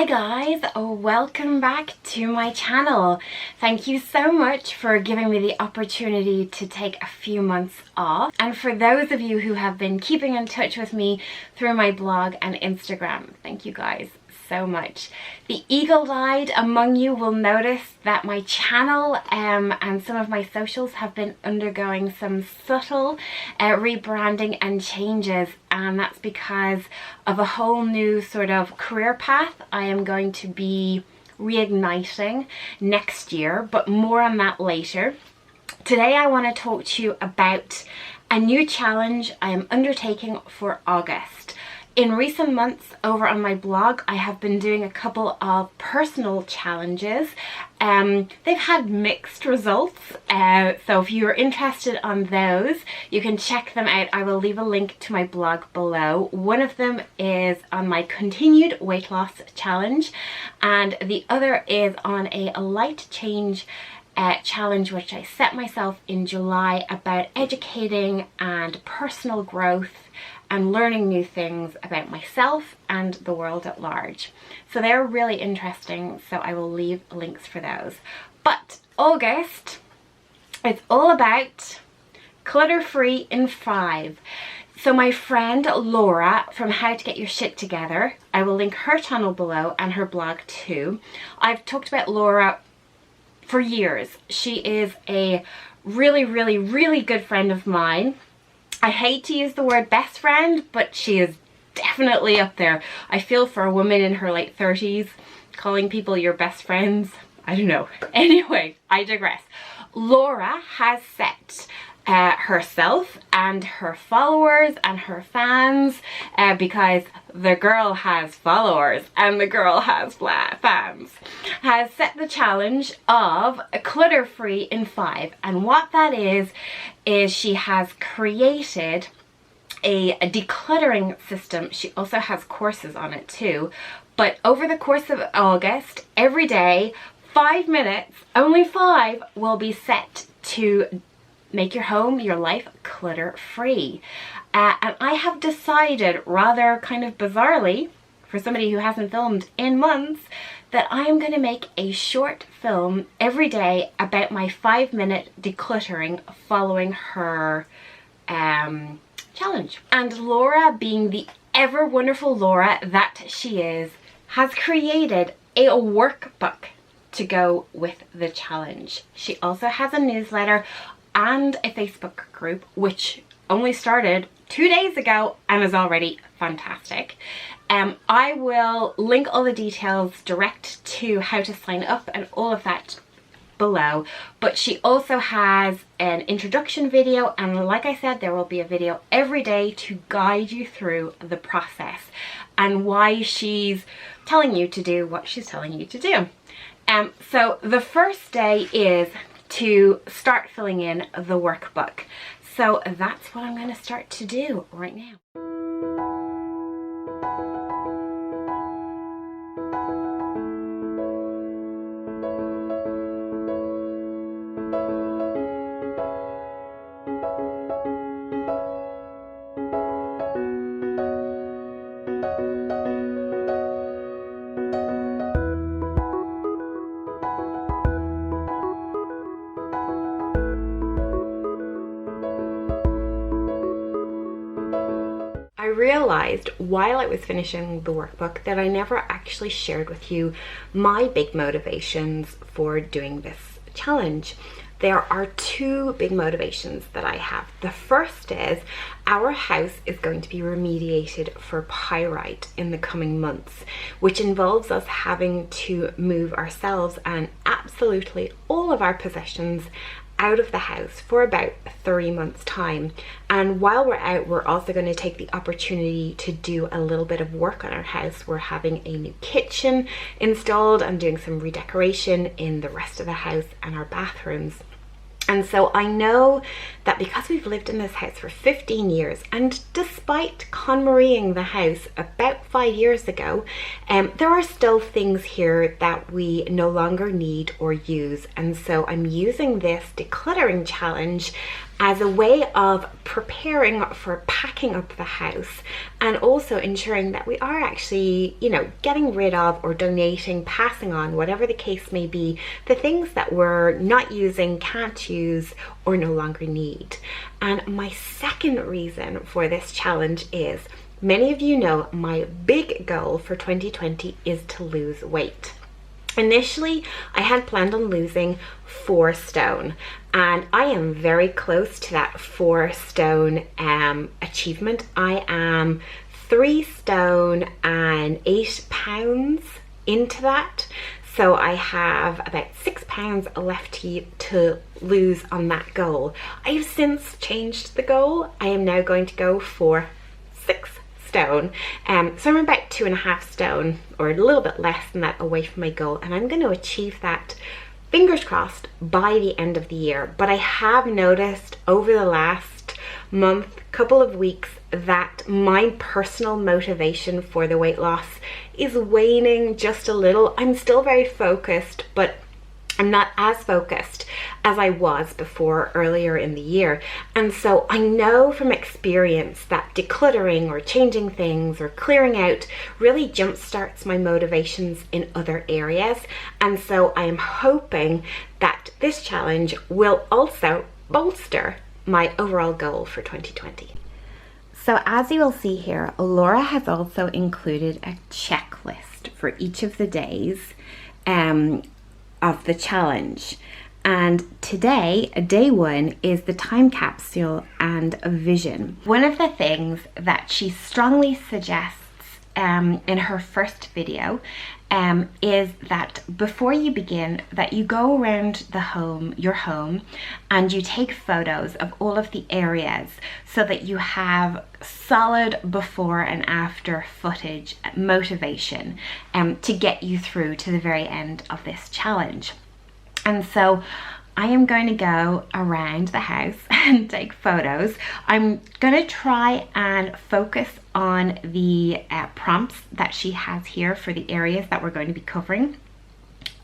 Hi guys, welcome back to my channel. Thank you so much for giving me the opportunity to take a few months off. And for those of you who have been keeping in touch with me through my blog and Instagram, thank you guys so much. The eagle-eyed among you will notice that my channel and some of my socials have been undergoing some subtle rebranding and changes, and that's because of a whole new sort of career path I am going to be reigniting next year, but more on that later. Today I want to talk to you about a new challenge I am undertaking for August. In recent months over on my blog, I have been doing a couple of personal challenges. They've had mixed results, so if you're interested on those, you can check them out. I will leave a link to my blog below. One of them is on my continued weight loss challenge, and the other is on a light change challenge which I set myself in July about educating and personal growth and learning new things about myself and the world at large. So they're really interesting, so I will leave links for those. But August, it's all about clutter-free in 5. So my friend Laura from How to Get Your Shit Together, I will link her channel below and her blog too. I've talked about Laura for years. She is a really good friend of mine. I hate to use the word best friend, but she is definitely up there. I feel for a woman in her late 30s, calling people your best friends, I don't know. Anyway, I digress. Laura has set herself and her followers and her fans, because the girl has followers and the girl has fans, has set the challenge of clutter-free in 5. And what that is she has created a decluttering system. She also has courses on it too. But over the course of August, every day, 5 minutes, only 5, will be set to make your home, your life, clutter-free. And I have decided, rather kind of bizarrely, for somebody who hasn't filmed in months, that I am going to make a short film every day about my 5-minute decluttering following her challenge. And Laura, being the ever wonderful Laura that she is, has created a workbook to go with the challenge. She also has a newsletter and a Facebook group, which only started 2 days ago and is already fantastic. I will link all the details direct to how to sign up and all of that below, but she also has an introduction video, and like I said, there will be a video every day to guide you through the process and why she's telling you to do what she's telling you to do. So the first day is to start filling in the workbook. So that's what I'm going to start to do right now. I realized while I was finishing the workbook that I never actually shared with you my big motivations for doing this challenge. There are 2 big motivations that I have. The first is our house is going to be remediated for pyrite in the coming months, which involves us having to move ourselves and absolutely all of our possessions out of the house for about 3 months time. And while we're out, we're also going to take the opportunity to do a little bit of work on our house. We're having a new kitchen installed and doing some redecoration in the rest of the house and our bathrooms. And so I know that because we've lived in this house for 15 years, and despite KonMariing the house about 5 years ago, there are still things here that we no longer need or use. And so I'm using this decluttering challenge as a way of preparing for packing up the house and also ensuring that we are actually, you know, getting rid of or donating, passing on, whatever the case may be, the things that we're not using, can't use, or no longer need. And my second reason for this challenge is, many of you know my big goal for 2020 is to lose weight. Initially, I had planned on losing 4 stone, and I am very close to that 4 stone achievement. I am 3 stone and 8 pounds into that. So I have about 6 pounds left to lose on that goal. I have since changed the goal. I am now going to go for 6 stone. So I'm about 2.5 stone, or a little bit less than that, away from my goal, and I'm going to achieve that, fingers crossed, by the end of the year. But I have noticed over the last month, couple of weeks, that my personal motivation for the weight loss is waning just a little. I'm still very focused, but I'm not as focused as I was before earlier in the year. And so I know from experience that decluttering or changing things or clearing out really jumpstarts my motivations in other areas. And so I am hoping that this challenge will also bolster my overall goal for 2020. So as you will see here, Laura has also included a checklist for each of the days of the challenge. And today, day 1, is the time capsule and a vision. One of the things that she strongly suggests in her first video is that before you begin, that you go around your home, and you take photos of all of the areas so that you have solid before and after footage, motivation to get you through to the very end of this challenge. And so I am going to go around the house and take photos. I'm going to try and focus on the prompts that she has here for the areas that we're going to be covering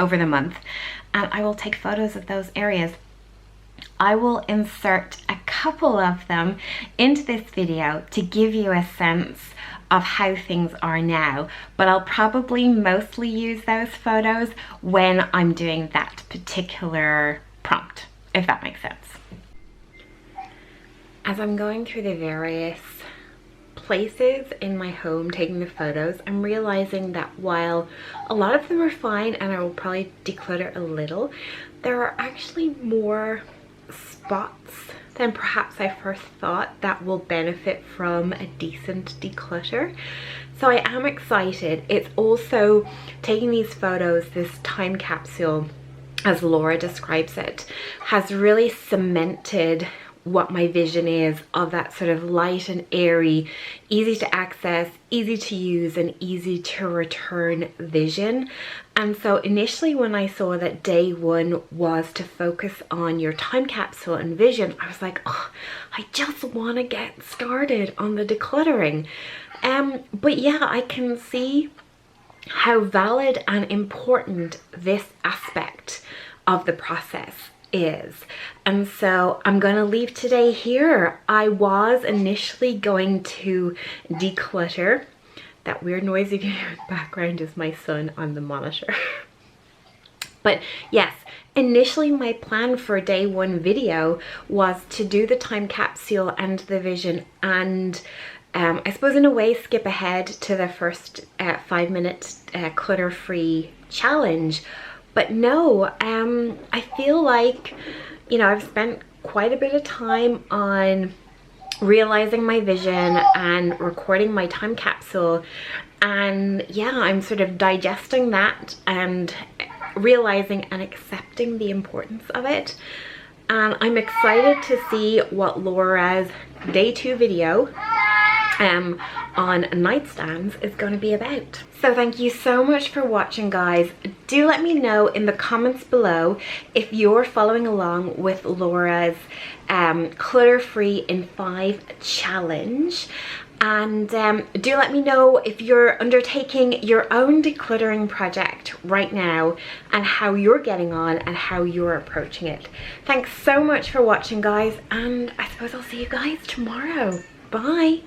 over the month. And I will take photos of those areas. I will insert a couple of them into this video to give you a sense of how things are now, but I'll probably mostly use those photos when I'm doing that particular prompt, if that makes sense. As I'm going through the various places in my home taking the photos, I'm realizing that while a lot of them are fine and I will probably declutter a little, there are actually more spots than perhaps I first thought that will benefit from a decent declutter. So I am excited. It's also taking these photos, this time capsule, as Laura describes it, has really cemented what my vision is of that sort of light and airy, easy to access, easy to use, and easy to return vision. And so initially when I saw that day 1 was to focus on your time capsule and vision, I was like, oh, I just want to get started on the decluttering. But yeah, I can see how valid and important this aspect of the process is. And so I'm going to leave today here. I was initially going to declutter. That weird noise you can hear in the background is my son on the monitor. But yes, initially my plan for day 1 video was to do the time capsule and the vision, and I suppose in a way skip ahead to the first 5-minute clutter-free challenge. But no, I feel like, you know, I've spent quite a bit of time on realizing my vision and recording my time capsule, and yeah, I'm sort of digesting that and realizing and accepting the importance of it. And I'm excited to see what Laura's day 2 video on nightstands is going to be about. So thank you so much for watching, guys. Do let me know in the comments below if you're following along with Laura's clutter-free in 5 challenge, And do let me know if you're undertaking your own decluttering project right now and how you're getting on and how you're approaching it. Thanks so much for watching, guys, and I suppose I'll see you guys tomorrow. Bye.